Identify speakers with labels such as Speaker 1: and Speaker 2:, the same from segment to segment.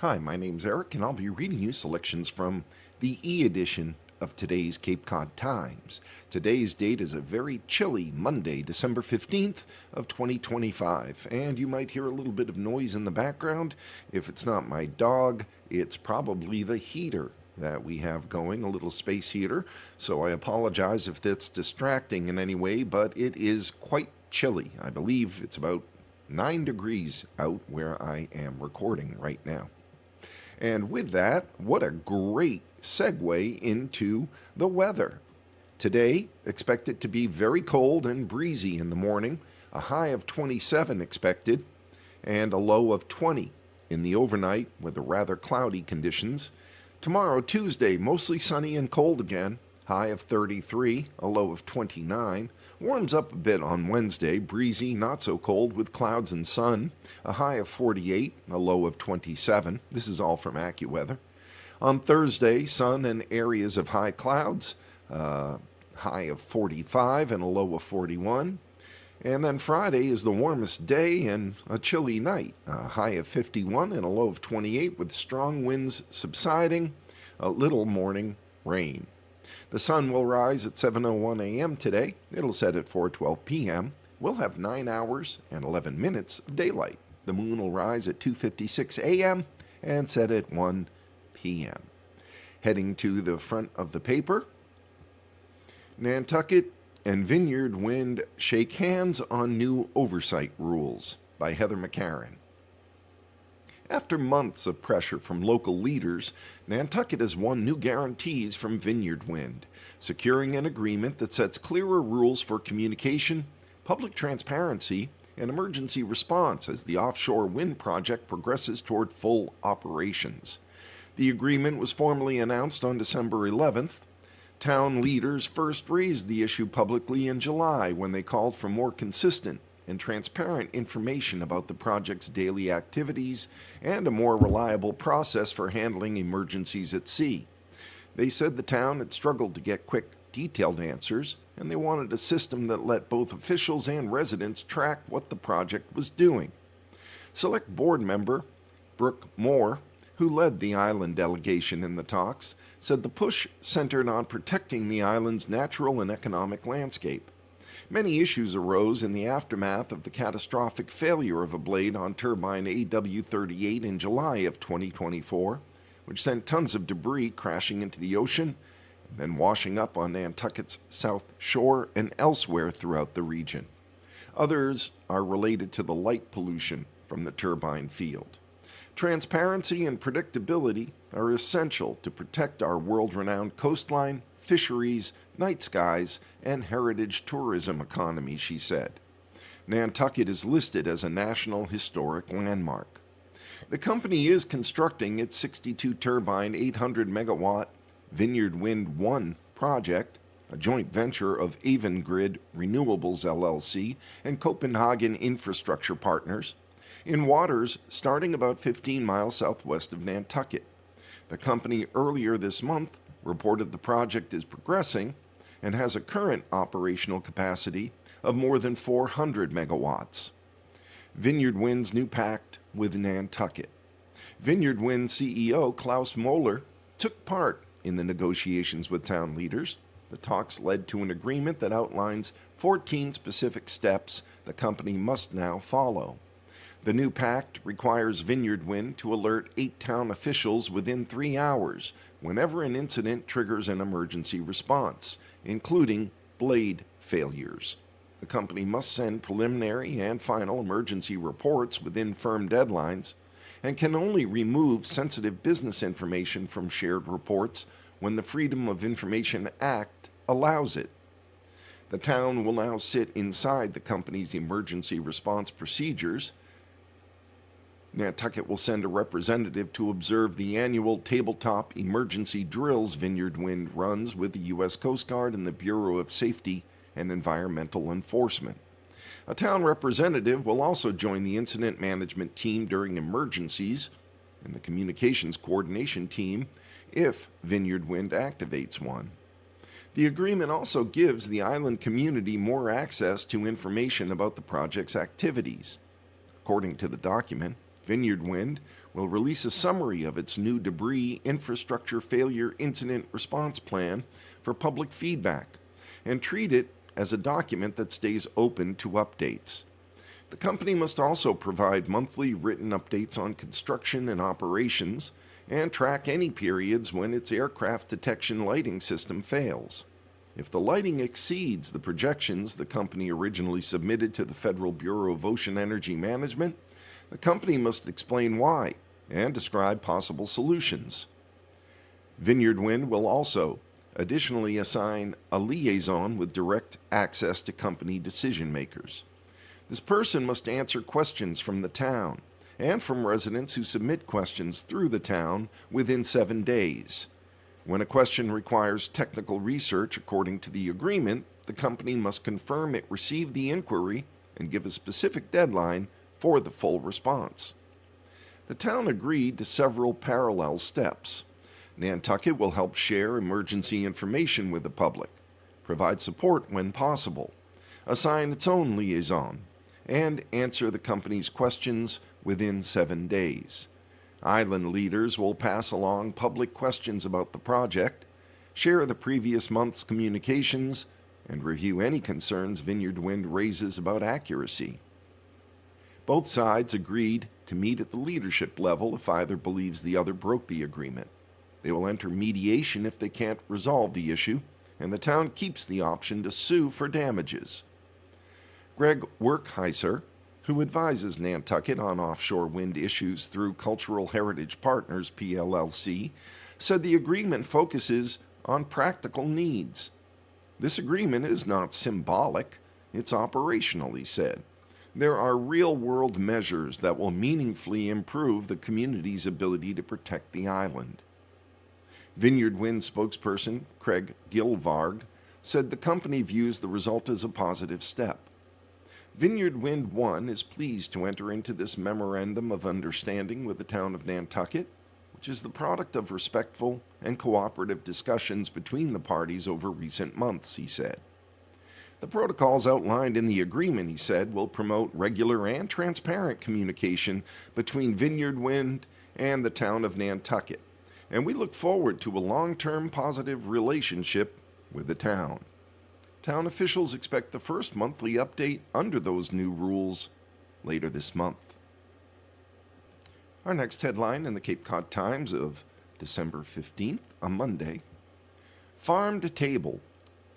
Speaker 1: Hi, my name's Eric, and I'll be reading you selections from the e-edition of today's Cape Cod Times. Today's date is a very chilly Monday, December 15th of 2025, and you might hear a little bit of noise in the background. If it's not my dog, it's probably the heater that we have going, a little space heater, so I apologize if that's distracting in any way, but it is quite chilly. I believe it's about 9 degrees out where I am recording right now. And with that, what a great segue into the weather. Today, expect it to be very cold and breezy in the morning, a high of 27 expected, and a low of 20 in the overnight with the rather cloudy conditions. Tomorrow, Tuesday, mostly sunny and cold again, high of 33, a low of 29. Warms up a bit on Wednesday, breezy, not so cold with clouds and sun, a high of 48, a low of 27. This is all from AccuWeather. On Thursday, sun and areas of high clouds, high of 45 and a low of 41. And then Friday is the warmest day and a chilly night, a high of 51 and a low of 28 with strong winds subsiding, a little morning rain. The sun will rise at 7:01 a.m. today. It'll set at 4:12 p.m. We'll have 9 hours and 11 minutes of daylight. The moon will rise at 2:56 a.m. and set at 1 p.m. Heading to the front of the paper, Nantucket and Vineyard Wind shake hands on new oversight rules, by Heather McCarran. After months of pressure from local leaders, Nantucket has won new guarantees from Vineyard Wind, securing an agreement that sets clearer rules for communication, public transparency, and emergency response as the offshore wind project progresses toward full operations. The agreement was formally announced on December 11th. Town leaders first raised the issue publicly in July when they called for more consistent and transparent information about the project's daily activities and a more reliable process for handling emergencies at sea. They said the town had struggled to get quick, detailed answers, and they wanted a system that let both officials and residents track what the project was doing. Select Board member Brooke Moore, who led the island delegation in the talks, said the push centered on protecting the island's natural and economic landscape. Many issues arose in the aftermath of the catastrophic failure of a blade on turbine AW38 in July of 2024, which sent tons of debris crashing into the ocean and then washing up on Nantucket's south shore and elsewhere throughout the region. Others are related to the light pollution from the turbine field. Transparency and predictability are essential to protect our world-renowned coastline, fisheries, night skies, and heritage tourism economy, she said. Nantucket is listed as a National Historic Landmark. The company is constructing its 62-turbine, 800-megawatt Vineyard Wind 1 project, a joint venture of Avangrid Renewables LLC and Copenhagen Infrastructure Partners, in waters starting about 15 miles southwest of Nantucket. The company earlier this month reported the project is progressing and has a current operational capacity of more than 400 megawatts. Vineyard Wind's new pact with Nantucket. Vineyard Wind CEO Klaus Moeller took part in the negotiations with town leaders. The talks led to an agreement that outlines 14 specific steps the company must now follow. The new pact requires Vineyard Wind to alert 8 town officials within 3 hours whenever an incident triggers an emergency response, including blade failures. The company must send preliminary and final emergency reports within firm deadlines and can only remove sensitive business information from shared reports when the Freedom of Information Act allows it. The town will now sit inside the company's emergency response procedures. Nantucket will send a representative to observe the annual tabletop emergency drills Vineyard Wind runs with the U.S. Coast Guard and the Bureau of Safety and Environmental Enforcement. A town representative will also join the incident management team during emergencies and the communications coordination team if Vineyard Wind activates one. The agreement also gives the island community more access to information about the project's activities. According to the document, Vineyard Wind will release a summary of its new debris infrastructure failure incident response plan for public feedback and treat it as a document that stays open to updates. The company must also provide monthly written updates on construction and operations and track any periods when its aircraft detection lighting system fails. If the lighting exceeds the projections the company originally submitted to the Federal Bureau of Ocean Energy Management, the company must explain why and describe possible solutions. Vineyard Wind will also additionally assign a liaison with direct access to company decision makers. This person must answer questions from the town and from residents who submit questions through the town within 7 days. When a question requires technical research according to the agreement, the company must confirm it received the inquiry and give a specific deadline for the full response. The town agreed to several parallel steps. Nantucket will help share emergency information with the public, provide support when possible, assign its own liaison, and answer the company's questions within 7 days. Island leaders will pass along public questions about the project, share the previous month's communications, and review any concerns Vineyard Wind raises about accuracy. Both sides agreed to meet at the leadership level if either believes the other broke the agreement. They will enter mediation if they can't resolve the issue, and the town keeps the option to sue for damages. Greg Werkheiser, who advises Nantucket on offshore wind issues through Cultural Heritage Partners, PLLC, said the agreement focuses on practical needs. This agreement is not symbolic, it's operational, he said. There are real-world measures that will meaningfully improve the community's ability to protect the island. Vineyard Wind spokesperson Craig Gilvarg said the company views the result as a positive step. Vineyard Wind 1 is pleased to enter into this memorandum of understanding with the town of Nantucket, which is the product of respectful and cooperative discussions between the parties over recent months, he said. The protocols outlined in the agreement, he said, will promote regular and transparent communication between Vineyard Wind and the town of Nantucket, and we look forward to a long-term positive relationship with the town. Town officials expect the first monthly update under those new rules later this month. Our next headline in the Cape Cod Times of December 15th, a Monday. Farm to Table.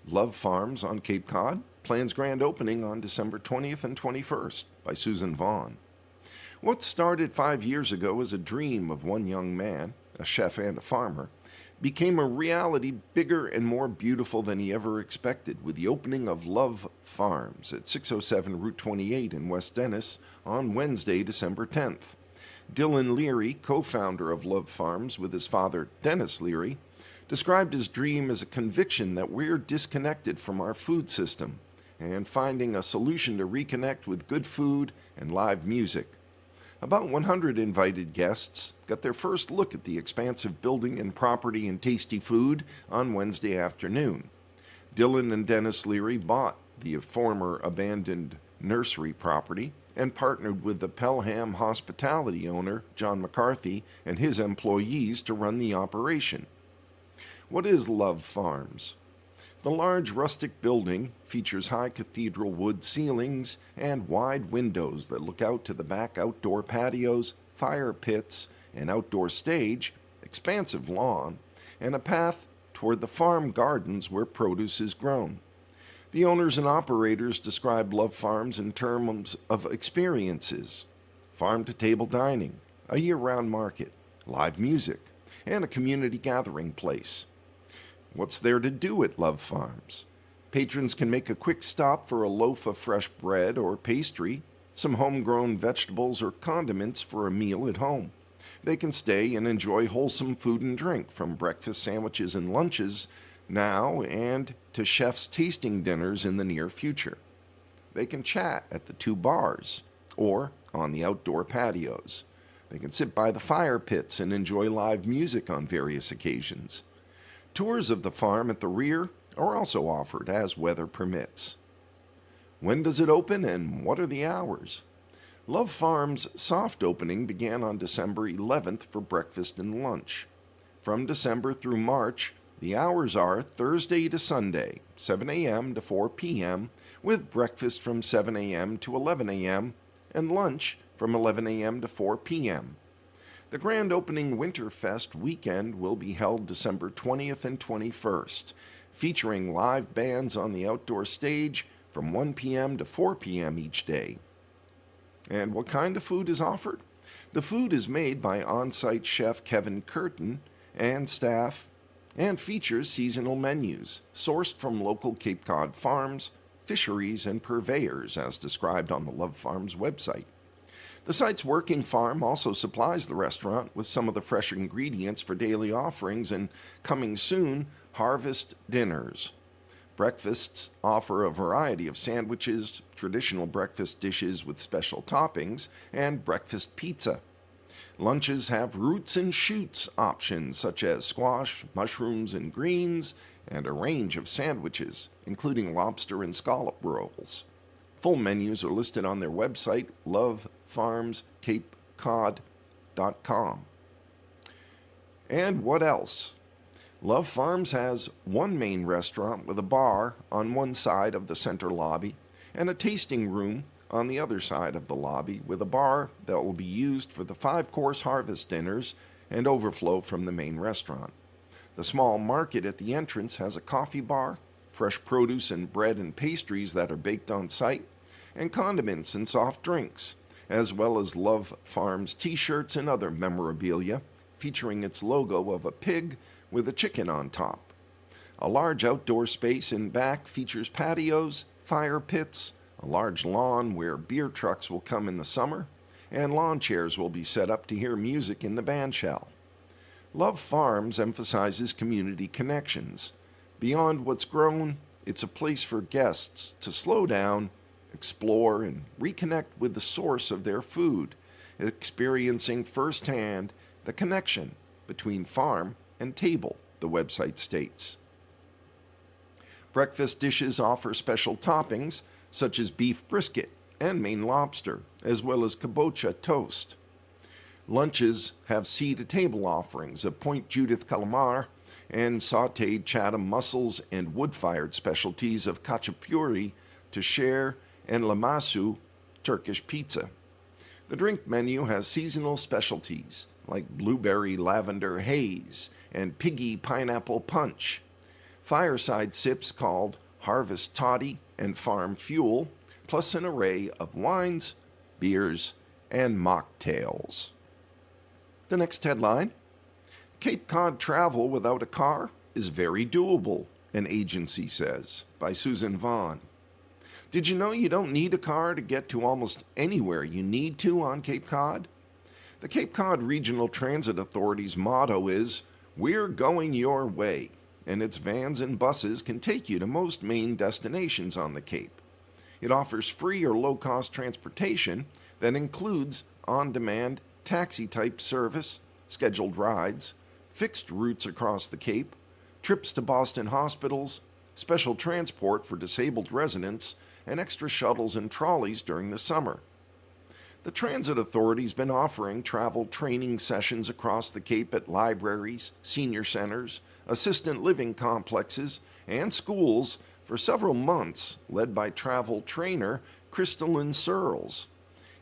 Speaker 1: Love Farms on Cape Cod plans grand opening on December 20th and 21st by Susan Vaughn. What started 5 years ago as a dream of one young man, a chef and a farmer, became a reality bigger and more beautiful than he ever expected with the opening of Love Farms at 607 Route 28 in West Dennis on Wednesday, December 10th. Dylan Leary, co-founder of Love Farms with his father, Dennis Leary, described his dream as a conviction that we're disconnected from our food system and finding a solution to reconnect with good food and live music. About 100 invited guests got their first look at the expansive building and property and tasty food on Wednesday afternoon. Dylan and Dennis Leary bought the former abandoned nursery property and partnered with the Pelham hospitality owner, John McCarthy, and his employees to run the operation. What is Love Farms? The large rustic building features high cathedral wood ceilings and wide windows that look out to the back outdoor patios, fire pits, an outdoor stage, expansive lawn, and a path toward the farm gardens where produce is grown. The owners and operators describe Love Farms in terms of experiences: farm-to-table dining, a year-round market, live music, and a community gathering place. What's there to do at Love Farms? Patrons can make a quick stop for a loaf of fresh bread or pastry, some homegrown vegetables or condiments for a meal at home. They can stay and enjoy wholesome food and drink, from breakfast sandwiches and lunches now and to chef's tasting dinners in the near future. They can chat at the 2 bars or on the outdoor patios. They can sit by the fire pits and enjoy live music on various occasions. Tours of the farm at the rear are also offered as weather permits. When does it open and what are the hours? Love Farm's soft opening began on December 11th for breakfast and lunch. From December through March, the hours are Thursday to Sunday, 7 a.m. to 4 p.m., with breakfast from 7 a.m. to 11 a.m. and lunch from 11 a.m. to 4 p.m. The grand opening Winterfest weekend will be held December 20th and 21st, featuring live bands on the outdoor stage from 1 p.m. to 4 p.m. each day. And what kind of food is offered? The food is made by on-site chef Kevin Curtin and staff and features seasonal menus sourced from local Cape Cod farms, fisheries, and purveyors as described on the Love Farms website. The site's working farm also supplies the restaurant with some of the fresh ingredients for daily offerings and, coming soon, harvest dinners. Breakfasts offer a variety of sandwiches, traditional breakfast dishes with special toppings, and breakfast pizza. Lunches have roots and shoots options such as squash, mushrooms, and greens, and a range of sandwiches, including lobster and scallop rolls. Full menus are listed on their website, lovefarmscapecod.com. And what else? Love Farms has one main restaurant with a bar on one side of the center lobby and a tasting room on the other side of the lobby with a bar that will be used for the 5-course harvest dinners and overflow from the main restaurant. The small market at the entrance has a coffee bar, fresh produce and bread and pastries that are baked on site, and condiments and soft drinks, as well as Love Farms t-shirts and other memorabilia featuring its logo of a pig with a chicken on top. A large outdoor space in back features patios, fire pits, a large lawn where beer trucks will come in the summer, and lawn chairs will be set up to hear music in the band shell. Love Farms emphasizes community connections. Beyond what's grown, it's a place for guests to slow down, explore, and reconnect with the source of their food, experiencing firsthand the connection between farm and table, the website states. Breakfast dishes offer special toppings such as beef brisket and Maine lobster, as well as kabocha toast. Lunches have sea-to-table offerings of Point Judith calamar and sautéed Chatham mussels and wood-fired specialties of khachapuri to share and lamasu Turkish pizza. The drink menu has seasonal specialties like blueberry lavender haze and piggy pineapple punch, fireside sips called Harvest Toddy and Farm Fuel, plus an array of wines, beers, and mocktails. The next headline: Cape Cod travel without a car is very doable, an agency says, by Susan Vaughn. Did you know you don't need a car to get to almost anywhere you need to on Cape Cod? The Cape Cod Regional Transit Authority's motto is, "We're going your way," and its vans and buses can take you to most main destinations on the Cape. It offers free or low-cost transportation that includes on-demand taxi-type service, scheduled rides, fixed routes across the Cape, trips to Boston hospitals, special transport for disabled residents, and extra shuttles and trolleys during the summer. The Transit Authority's been offering travel training sessions across the Cape at libraries, senior centers, assistant living complexes, and schools for several months, led by travel trainer Crystalline Searles.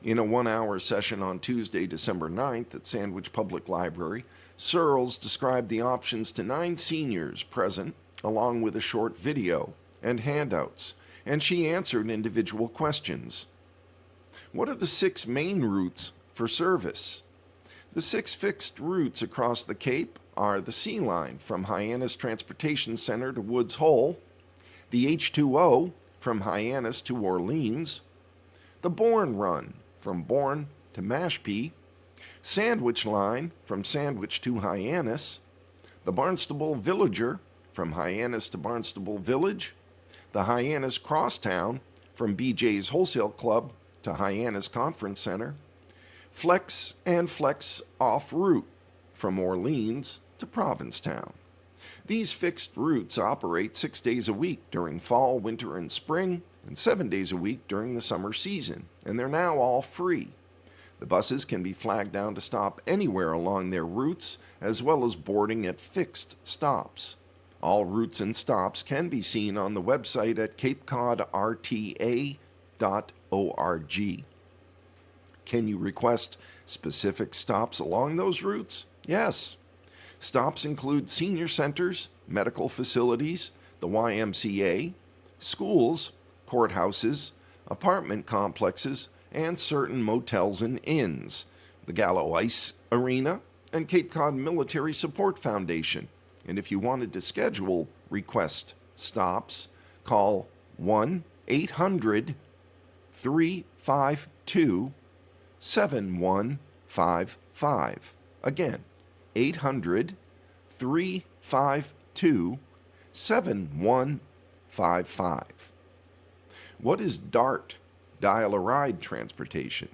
Speaker 1: In a 1-hour session on Tuesday, December 9th at Sandwich Public Library, Searles described the options to 9 seniors present, along with a short video and handouts, and she answered individual questions. What are the 6 main routes for service? The 6 fixed routes across the Cape are the Sea Line from Hyannis Transportation Center to Woods Hole, the H2O from Hyannis to Orleans, the Bourne Run from Bourne to Mashpee, Sandwich Line from Sandwich to Hyannis, the Barnstable Villager from Hyannis to Barnstable Village, the Hyannis Crosstown from BJ's Wholesale Club to Hyannis Conference Center, Flex and Flex Off Route from Orleans to Provincetown. These fixed routes operate 6 days a week during fall, winter, and spring, and 7 days a week during the summer season, and they're now all free. The buses can be flagged down to stop anywhere along their routes, as well as boarding at fixed stops. All routes and stops can be seen on the website at capecodrta.org. Can you request specific stops along those routes? Yes. Stops include senior centers, medical facilities, the YMCA, schools, courthouses, apartment complexes, and certain motels and inns, the Gallo Ice Arena, and Cape Cod Military Support Foundation. And if you wanted to schedule request stops, call 1-800-352-7155. Again, 800-352-7155. What is DART, Dial-A-Ride transportation?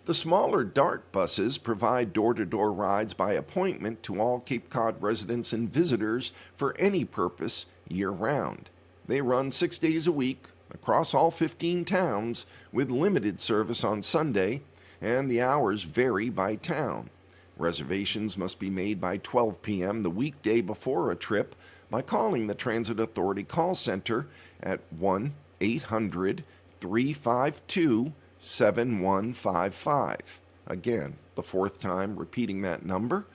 Speaker 1: The smaller DART buses provide door-to-door rides by appointment to all Cape Cod residents and visitors for any purpose year-round. They run 6 days a week across all 15 towns with limited service on Sunday, and the hours vary by town. Reservations must be made by 12 p.m. the weekday before a trip by calling the Transit Authority call center at 1-800-352-7155. Again, the fourth time repeating that number,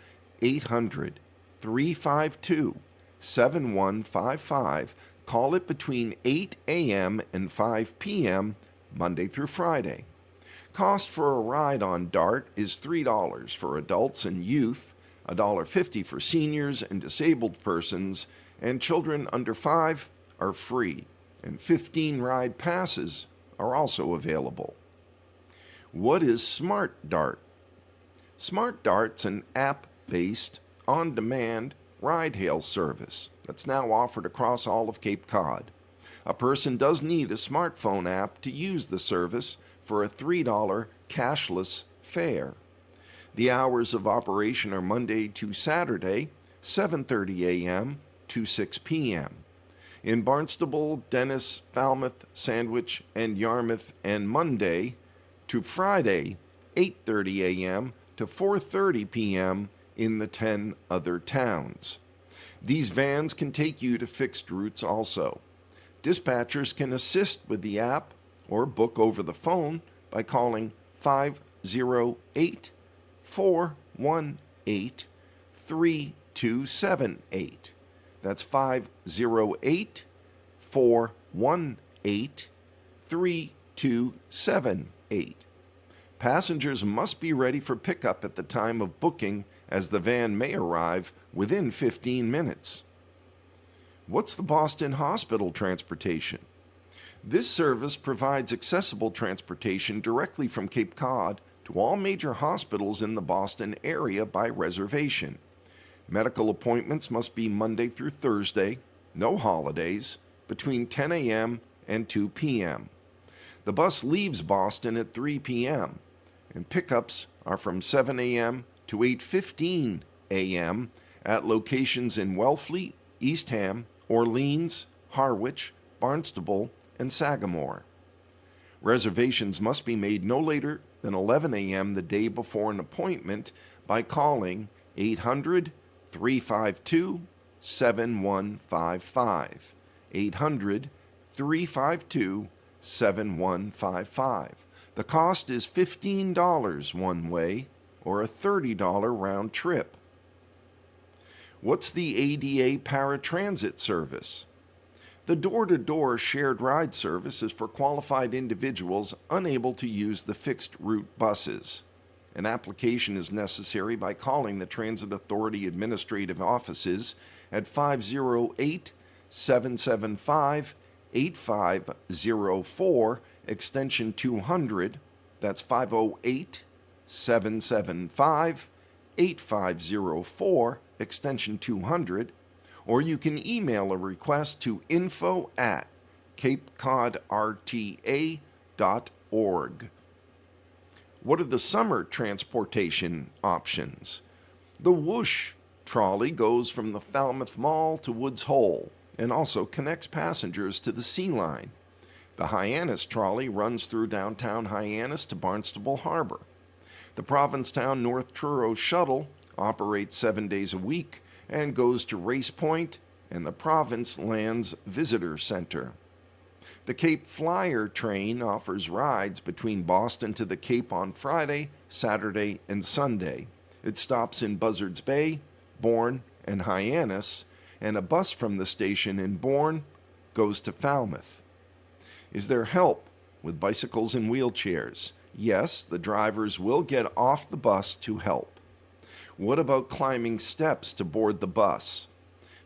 Speaker 1: 800-352-7155. Call it between 8 a.m. and 5 p.m. Monday through Friday. Cost for a ride on DART is $3 for adults and youth, $1.50 for seniors and disabled persons, and children under 5 are free, and 15 ride passes are also available. What is Smart DART? Smart DART's an app-based, on-demand ride-hail service that's now offered across all of Cape Cod. A person does need a smartphone app to use the service for a $3 cashless fare. The hours of operation are Monday to Saturday, 7:30 a.m. to 6 p.m. In Barnstable, Dennis, Falmouth, Sandwich, and Yarmouth, and Monday to Friday, 8:30 a.m. to 4:30 p.m. in the 10 other towns. These vans can take you to fixed routes also. Dispatchers can assist with the app or book over the phone by calling 508-418-3278. That's 508-418-3278. Passengers must be ready for pickup at the time of booking, as the van may arrive within 15 minutes. What's the Boston Hospital transportation? This service provides accessible transportation directly from Cape Cod to all major hospitals in the Boston area by reservation. Medical appointments must be Monday through Thursday, no holidays, between 10 a.m. and 2 p.m. The bus leaves Boston at 3 p.m., and pickups are from 7 a.m. to 8:15 a.m. at locations in Wellfleet, Eastham, Orleans, Harwich, Barnstable, and Sagamore. Reservations must be made no later than 11 a.m. the day before an appointment by calling 800-352-7155. 800-352-7155. The cost is $15 one way or a $30 round trip. What's the ADA paratransit service? The door-to-door shared ride service is for qualified individuals unable to use the fixed route buses. An application is necessary by calling the Transit Authority administrative offices at 508-775-8504, extension 200. That's 508-775-8504, extension 200. Or you can email a request to info@capecodrta.org. What are the summer transportation options? The Whoosh Trolley goes from the Falmouth Mall to Woods Hole and also connects passengers to the Sea Line. The Hyannis Trolley runs through downtown Hyannis to Barnstable Harbor. The Provincetown North Truro Shuttle operates 7 days a week and goes to Race Point and the Province Lands Visitor Center. The Cape Flyer train offers rides between Boston to the Cape on Friday, Saturday, and Sunday. It stops in Buzzards Bay, Bourne, and Hyannis, and a bus from the station in Bourne goes to Falmouth. Is there help with bicycles and wheelchairs? Yes, the drivers will get off the bus to help. What about climbing steps to board the bus?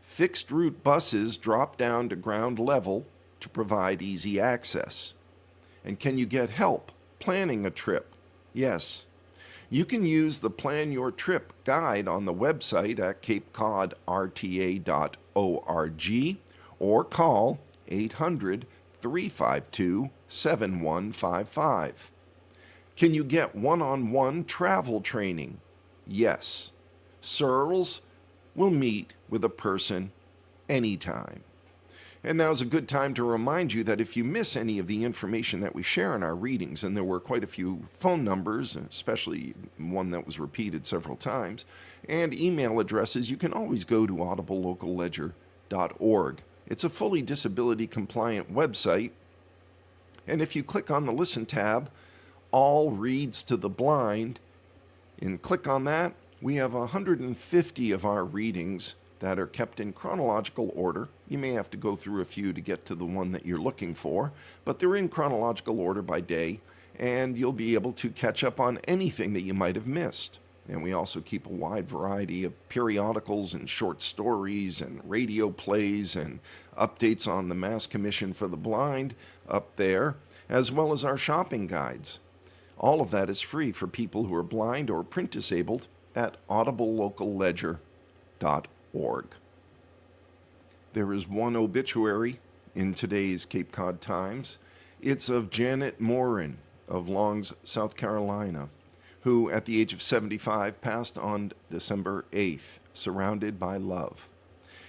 Speaker 1: Fixed route buses drop down to ground level to provide easy access. And can you get help planning a trip? Yes. You can use the Plan Your Trip guide on the website at capecodrta.org or call 800-352-7155. Can you get one-on-one travel training? Yes. Searles will meet with a person anytime. And now's a good time to remind you that if you miss any of the information that we share in our readings, and there were quite a few phone numbers, especially one that was repeated several times, and email addresses, you can always go to audiblelocalledger.org. It's a fully disability-compliant website, and if you click on the Listen tab, All Reads to the Blind, and click on that, we have 150 of our readings that are kept in chronological order. You may have to go through a few to get to the one that you're looking for, but they're in chronological order by day, and you'll be able to catch up on anything that you might have missed. And we also keep a wide variety of periodicals and short stories and radio plays and updates on the Mass Commission for the Blind up there, as well as our shopping guides. All of that is free for people who are blind or print disabled at audiblelocalledger.org. There is one obituary in today's Cape Cod Times. It's of Janet Morin of Longs, South Carolina, who at the age of 75 passed on December 8th, surrounded by love.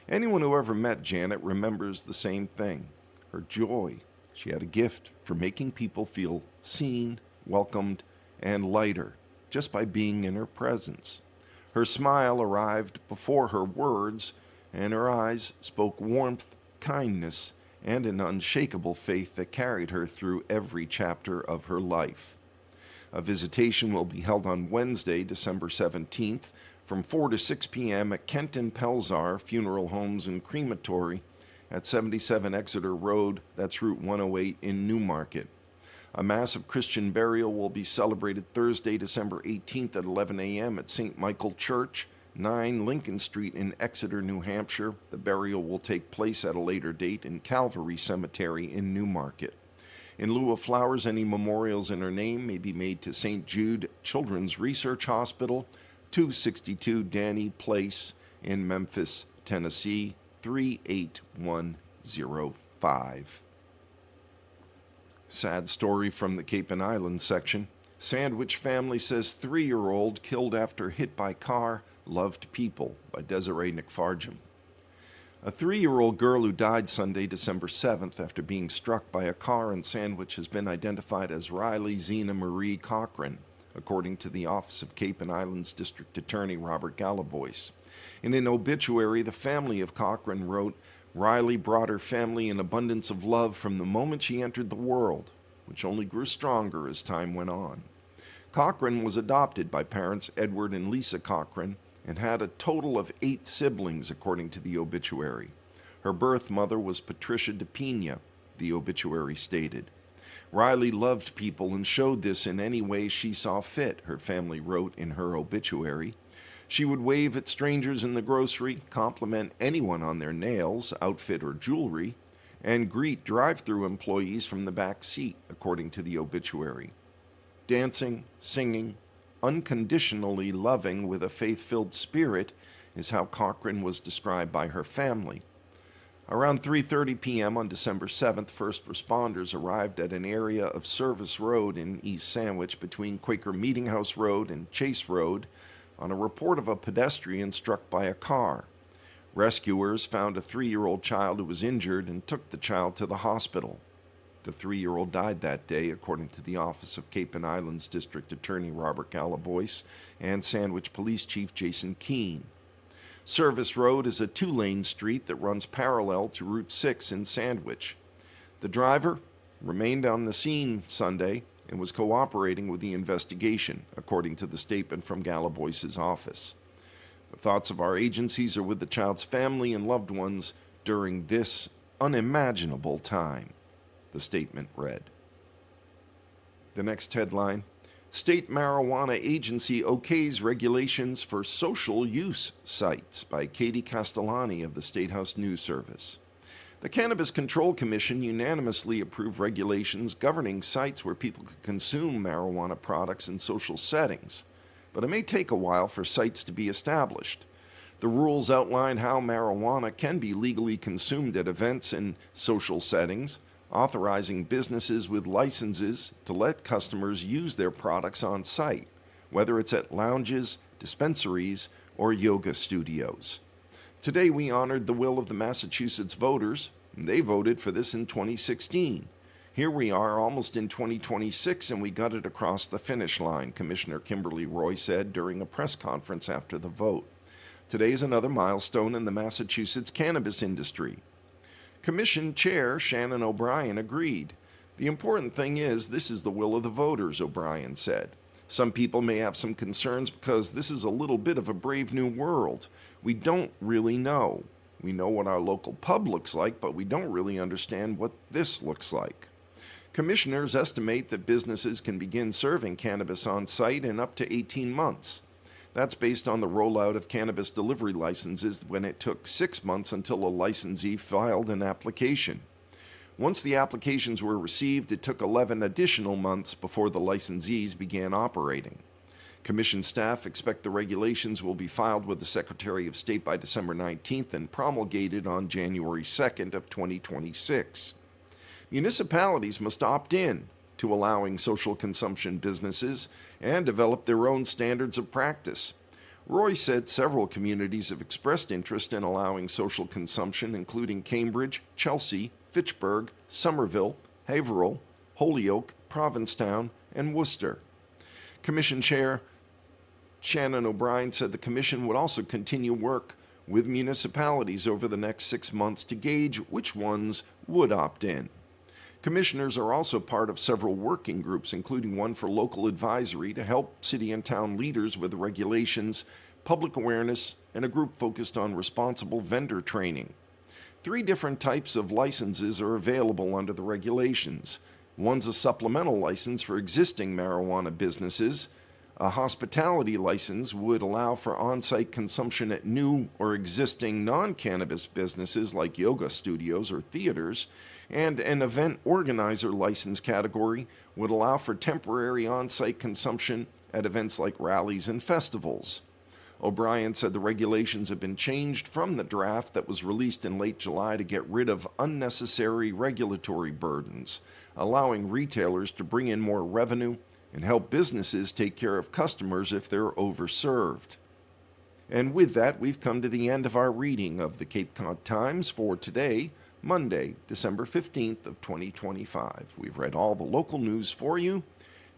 Speaker 1: Anyone who ever met Janet remembers the same thing, her joy. She had a gift for making people feel seen, welcomed, and lighter just by being in her presence. Her smile arrived before her words, and her eyes spoke warmth, kindness, and an unshakable faith that carried her through every chapter of her life. A visitation will be held on Wednesday, December 17th, from 4 to 6 p.m. at Kenton Pelzar Funeral Homes and Crematory at 77 Exeter Road, that's Route 108 in Newmarket. A massive Christian burial will be celebrated Thursday, December 18th at 11 a.m. at St. Michael Church, 9 Lincoln Street in Exeter, New Hampshire. The burial will take place at a later date in Calvary Cemetery in Newmarket. In lieu of flowers, any memorials in her name may be made to St. Jude Children's Research Hospital, 262 Danny Place in Memphis, Tennessee, 38105. Sad story from the Cape and Islands section. Sandwich family says 3-year-old killed after hit by car, loved people, by Desiree McFarjum. A 3-year-old girl who died Sunday, December 7th, after being struck by a car in Sandwich has been identified as Riley Zena Marie Cochran, according to the Office of Cape and Islands District Attorney Robert Gallibois. In an obituary, the family of Cochran wrote, Riley brought her family an abundance of love from the moment she entered the world, which only grew stronger as time went on. Cochran was adopted by parents Edward and Lisa Cochran and had a total of 8 siblings, according to the obituary. Her birth mother was Patricia DePina, the obituary stated. Riley loved people and showed this in any way she saw fit, her family wrote in her obituary. She would wave at strangers in the grocery, compliment anyone on their nails, outfit, or jewelry, and greet drive-through employees from the back seat, according to the obituary. Dancing, singing, unconditionally loving with a faith-filled spirit is how Cochran was described by her family. Around 3:30 p.m. on December 7th, first responders arrived at an area of Service Road in East Sandwich between Quaker Meeting House Road and Chase Road, on a report of a pedestrian struck by a car. Rescuers found a 3-year-old child who was injured and took the child to the hospital. The 3-year-old died that day, according to the Office of Cape and Islands District Attorney Robert Galaboyce and Sandwich Police Chief Jason Keene. Service Road is a 2-lane street that runs parallel to Route 6 in Sandwich. The driver remained on the scene Sunday and was cooperating with the investigation, according to the statement from Galaboyce's office. The thoughts of our agencies are with the child's family and loved ones during this unimaginable time, the statement read. The next headline: State Marijuana Agency okays regulations for social use sites, by Katie Castellani of the State House News Service. The Cannabis Control Commission unanimously approved regulations governing sites where people could consume marijuana products in social settings, but it may take a while for sites to be established. The rules outline how marijuana can be legally consumed at events and social settings, authorizing businesses with licenses to let customers use their products on site, whether it's at lounges, dispensaries, or yoga studios. Today we honored the will of the Massachusetts voters. They voted for this in 2016. Here we are almost in 2026 and we got it across the finish line, Commissioner Kimberly Roy said during a press conference after the vote. Today is another milestone in the Massachusetts cannabis industry. Commission Chair Shannon O'Brien agreed. The important thing is this is the will of the voters, O'Brien said. Some people may have some concerns because this is a little bit of a brave new world. We don't really know. We know what our local pub looks like, but we don't really understand what this looks like. Commissioners estimate that businesses can begin serving cannabis on site in up to 18 months. That's based on the rollout of cannabis delivery licenses when it took 6 months until a licensee filed an application. Once the applications were received, it took 11 additional months before the licensees began operating. Commission staff expect the regulations will be filed with the Secretary of State by December 19th and promulgated on January 2nd of 2026. Municipalities must opt in to allowing social consumption businesses and develop their own standards of practice. Roy said several communities have expressed interest in allowing social consumption, including Cambridge, Chelsea, Fitchburg, Somerville, Haverhill, Holyoke, Provincetown, and Worcester. Commission Chair Shannon O'Brien said the Commission would also continue work with municipalities over the next 6 months to gauge which ones would opt in. Commissioners are also part of several working groups, including one for local advisory to help city and town leaders with regulations, public awareness, and a group focused on responsible vendor training. 3 different types of licenses are available under the regulations. One's a supplemental license for existing marijuana businesses. A hospitality license would allow for on-site consumption at new or existing non-cannabis businesses like yoga studios or theaters, and an event organizer license category would allow for temporary on-site consumption at events like rallies and festivals. O'Brien said the regulations have been changed from the draft that was released in late July to get rid of unnecessary regulatory burdens, allowing retailers to bring in more revenue and help businesses take care of customers if they're overserved. And with that, we've come to the end of our reading of the Cape Cod Times for today, Monday, December 15th of 2025. We've read all the local news for you.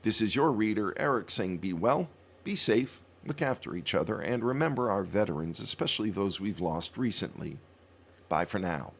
Speaker 1: This is your reader, Eric, saying be well, be safe, look after each other, and remember our veterans, especially those we've lost recently. Bye for now.